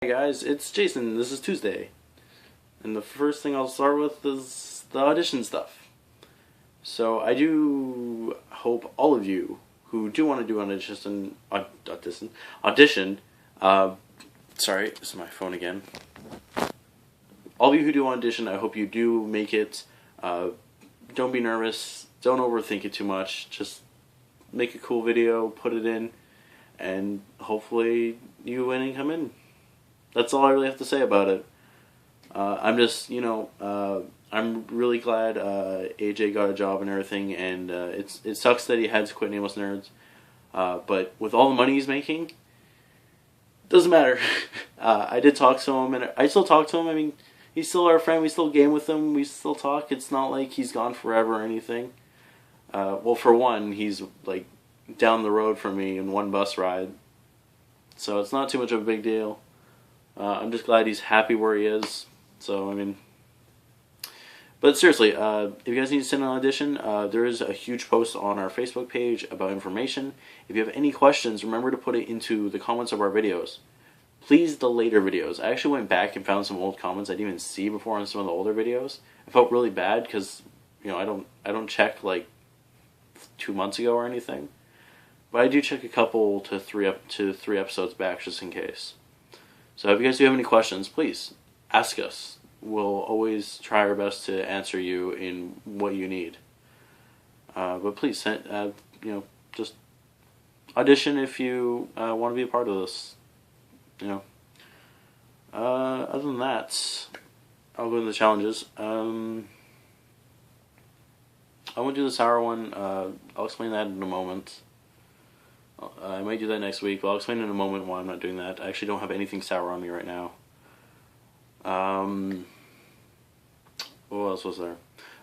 Hey guys, it's Jason. This is Tuesday. And the first thing I'll start with is the audition stuff. So I do hope all of you who do want to do an audition, sorry, this is my phone again. All of you who do audition, I hope you do make it. Don't be nervous. Don't overthink it too much. Just make a cool video, put it in, and hopefully you win and come in. That's all I really have to say about it. I'm just, I'm really glad AJ got a job and everything, and it sucks that he had to quit Nameless Nerds. But with all the money he's making, doesn't matter. I did talk to him, and I still talk to him. I mean, he's still our friend. We still game with him. We still talk. It's not like he's gone forever or anything. Well, for one, he's like down the road from me in one bus ride, so it's not too much of a big deal. I'm just glad he's happy where he is. So, I mean, but seriously, if you guys need to send an audition, there is a huge post on our Facebook page about information. If you have any questions, remember to put it into the comments of our videos. Please, the later videos. I actually went back and found some old comments I didn't even see before on some of the older videos. I felt really bad because, I don't check like 2 months ago or anything, but I do check a couple to three episodes back just in case. So if you guys do have any questions, please ask us. We'll always try our best to answer you in what you need. But please, just audition if you want to be a part of this. Other than that, I'll go into the challenges. I won't do the sour one. I'll explain that in a moment. I might do that next week, but I'll explain in a moment why I'm not doing that. I actually don't have anything sour on me right now. What else was there?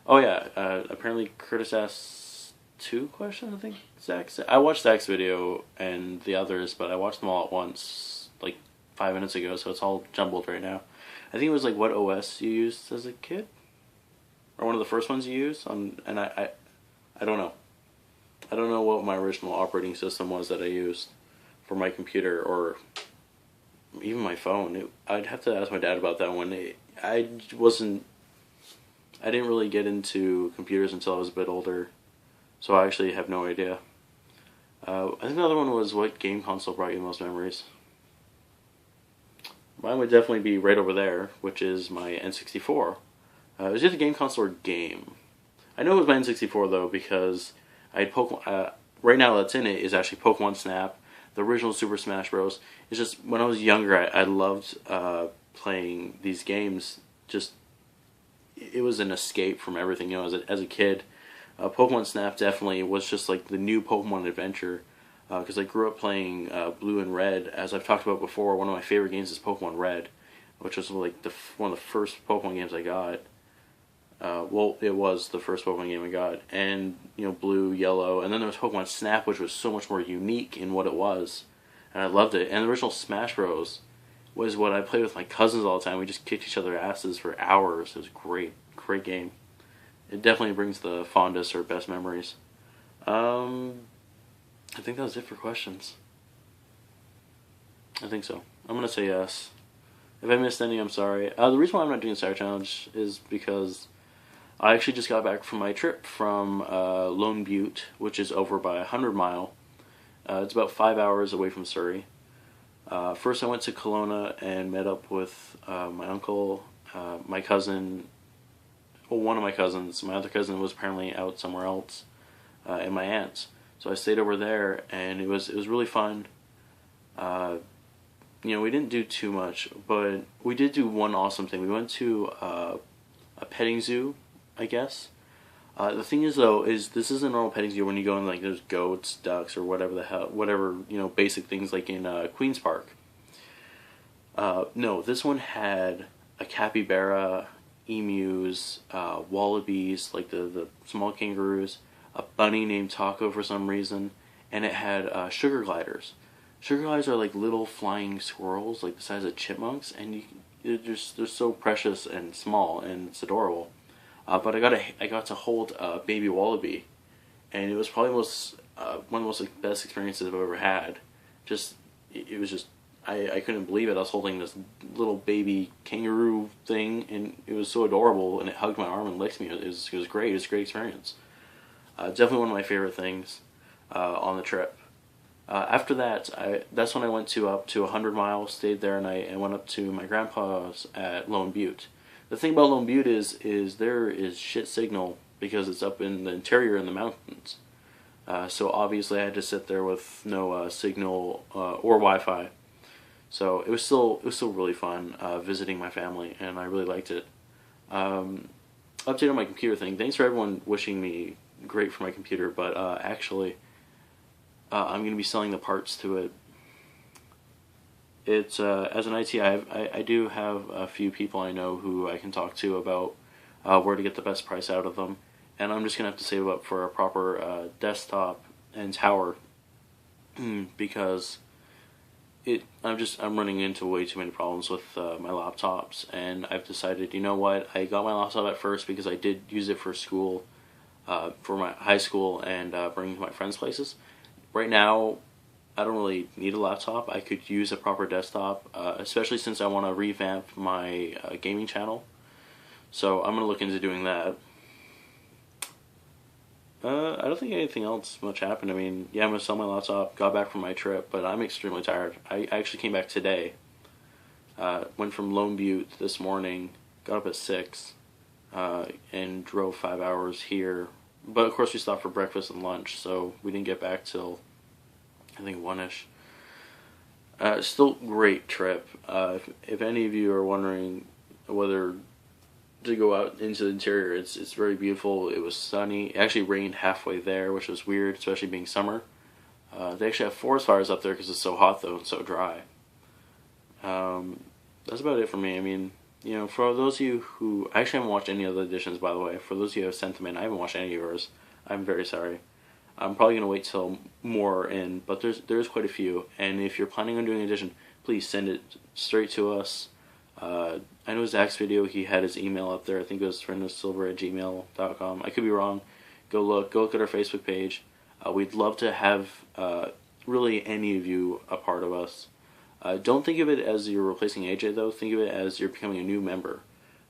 Oh yeah, apparently Curtis asked 2 questions, I think Zach said. I watched Zach's video and the others, but I watched them all at once, like 5 minutes ago, so it's all jumbled right now. I think it was like what OS you used as a kid? Or one of the first ones you used? And I don't know. I don't know what my original operating system was that I used for my computer or even my phone. I'd have to ask my dad about that one. I didn't really get into computers until I was a bit older, so I actually have no idea. I think the other one was what game console brought you the most memories. Mine would definitely be right over there, which is my N64. It was just a game console or game. I know it was my N64 though because I had Pokemon. Right now, that's in it is actually Pokemon Snap, the original Super Smash Bros. It's just when I was younger, I loved playing these games. Just it was an escape from everything. As a kid, Pokemon Snap definitely was just like the new Pokemon adventure. Because I grew up playing Blue and Red, as I've talked about before. One of my favorite games is Pokemon Red, which was like one of the first Pokemon games I got. Well, it was the first Pokemon game I got, and Blue, Yellow, and then there was Pokemon Snap, which was so much more unique in what it was, and I loved it. And the original Smash Bros. Was what I played with my cousins all the time. We just kicked each other's asses for hours. It was great game. It definitely brings the fondest or best memories. I think that was it for questions. I think so. I'm gonna say yes. If I missed any, I'm sorry. The reason why I'm not doing the Sour Challenge is because I actually just got back from my trip from Lone Butte, which is over by 100 Mile. It's about 5 hours away from Surrey. First I went to Kelowna and met up with my uncle, my cousin, well, one of my cousins. My other cousin was apparently out somewhere else, and my aunts. So I stayed over there, and it was really fun. We didn't do too much, but we did do one awesome thing. We went to a petting zoo, I guess. The thing is, though, this is a normal petting zoo when you go in, like, there's goats, ducks, or whatever, basic things like in Queen's Park. No, this one had a capybara, emus, wallabies, like the small kangaroos, a bunny named Taco for some reason, and it had sugar gliders. Sugar gliders are like little flying squirrels, like the size of chipmunks, and they're so precious and small, and it's adorable. But I got to hold a baby wallaby, and it was probably one of the most best experiences I've ever had. It was just I couldn't believe it. I was holding this little baby kangaroo thing, and it was so adorable, and it hugged my arm and licked me. It was great. It was a great experience. Definitely one of my favorite things on the trip. After that, that's when I went up to 100 Miles, stayed there, and I went up to my grandpa's at Lone Butte. The thing about Lone Butte is there is shit signal because it's up in the interior in the mountains. So obviously I had to sit there with no signal or Wi-Fi. So it was still really fun visiting my family, and I really liked it. Update on my computer thing. Thanks for everyone wishing me great for my computer, but actually I'm going to be selling the parts to it. It's as an IT, I do have a few people I know who I can talk to about where to get the best price out of them, and I'm just going to have to save up for a proper desktop and tower because I'm running into way too many problems with my laptops, and I've decided, you know what, I got my laptop at first because I did use it for school, for my high school, and bringing to my friends' places. Right now, I don't really need a laptop. I could use a proper desktop, especially since I want to revamp my gaming channel. So I'm going to look into doing that. I don't think anything else much happened. I mean, yeah, I'm going to sell my laptop, got back from my trip, but I'm extremely tired. I actually came back today. Went from Lone Butte this morning, got up at 6, and drove 5 hours here. But of course we stopped for breakfast and lunch, so we didn't get back till, I think, 1-ish. Still great trip. If any of you are wondering whether to go out into the interior, it's very beautiful. It was sunny. It actually rained halfway there, which was weird, especially being summer. They actually have forest fires up there because it's so hot, though, and so dry. That's about it for me. I mean, you know, for those of you who... I actually haven't watched any of the editions, by the way. For those of you who have sent them in, I haven't watched any of yours. I'm very sorry. I'm probably going to wait till more in, but there's quite a few. And if you're planning on doing an edition, please send it straight to us. I know Zach's video, he had his email up there. I think it was friendofsilver@gmail.com. I could be wrong. Go look at our Facebook page. We'd love to have really any of you a part of us. Don't think of it as you're replacing AJ, though. Think of it as you're becoming a new member.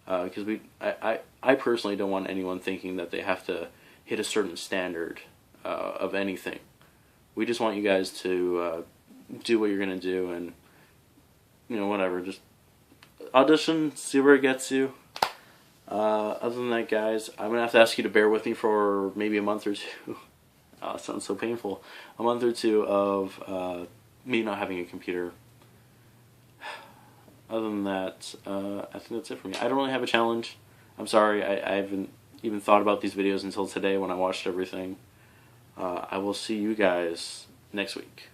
Because I personally don't want anyone thinking that they have to hit a certain standard of anything. We just want you guys to do what you're going to do, and, you know, whatever. Just audition, see where it gets you. Other than that, guys, I'm going to have to ask you to bear with me for maybe a month or two. Oh, it sounds so painful. A month or two of me not having a computer. Other than that, I think that's it for me. I don't really have a challenge. I'm sorry, I haven't even thought about these videos until today when I watched everything. I will see you guys next week.